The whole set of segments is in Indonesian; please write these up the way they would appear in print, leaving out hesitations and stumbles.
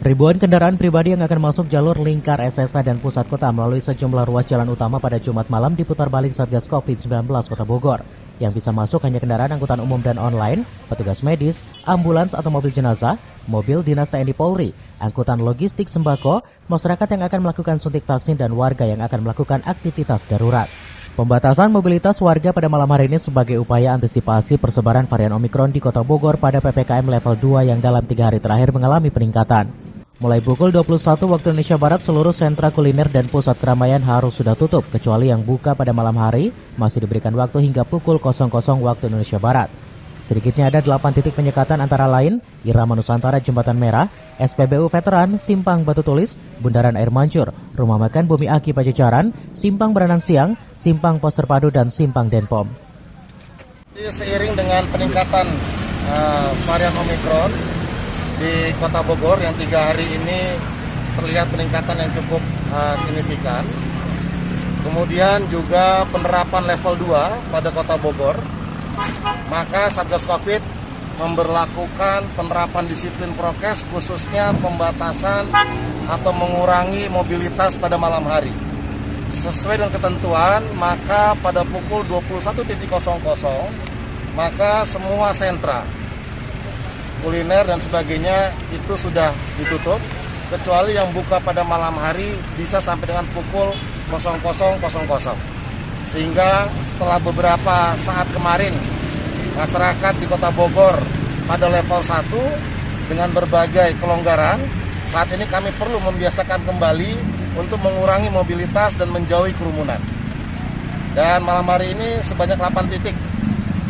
Ribuan kendaraan pribadi yang akan masuk jalur lingkar SSA dan pusat kota melalui sejumlah ruas jalan utama pada Jumat malam diputar balik Satgas COVID-19 Kota Bogor. Yang bisa masuk hanya kendaraan angkutan umum dan online, petugas medis, ambulans atau mobil jenazah, mobil dinas TNI Polri, angkutan logistik sembako, masyarakat yang akan melakukan suntik vaksin dan warga yang akan melakukan aktivitas darurat. Pembatasan mobilitas warga pada malam hari ini sebagai upaya antisipasi persebaran varian Omikron di Kota Bogor pada PPKM level 2 yang dalam 3 hari terakhir mengalami peningkatan. Mulai pukul 21 waktu Indonesia Barat, seluruh sentra kuliner dan pusat keramaian harus sudah tutup, kecuali yang buka pada malam hari masih diberikan waktu hingga pukul 00 waktu Indonesia Barat. Sedikitnya ada 8 titik penyekatan antara lain Irama Nusantara Jembatan Merah, SPBU Veteran, Simpang Batu Tulis, Bundaran Air Mancur, Rumah Makan Bumi Aki Pajajaran, Simpang Beranang Siang, Simpang Pos Terpadu, dan Simpang Denpom. Seiring dengan peningkatan varian Omikron di Kota Bogor yang 3 hari ini terlihat peningkatan yang cukup signifikan. Kemudian juga penerapan level 2 pada Kota Bogor, maka Satgas Covid memberlakukan penerapan disiplin prokes khususnya pembatasan atau mengurangi mobilitas pada malam hari. Sesuai dengan ketentuan, maka pada pukul 21.00 maka semua sentra kuliner dan sebagainya itu sudah ditutup, kecuali yang buka pada malam hari bisa sampai dengan pukul 00.00. Sehingga setelah beberapa saat kemarin masyarakat di Kota Bogor pada level 1 dengan berbagai kelonggaran, saat ini kami perlu membiasakan kembali untuk mengurangi mobilitas dan menjauhi kerumunan. Dan malam hari ini sebanyak 8 titik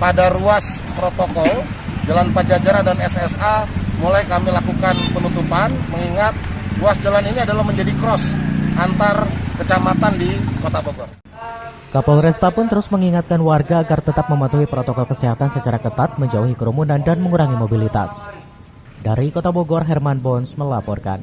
pada ruas protokol Jalan Pajajaran dan SSA mulai kami lakukan penutupan, mengingat ruas jalan ini adalah menjadi cross antar kecamatan di Kota Bogor. Kapolresta pun terus mengingatkan warga agar tetap mematuhi protokol kesehatan secara ketat, menjauhi kerumunan dan mengurangi mobilitas. Dari Kota Bogor, Herman Bons melaporkan.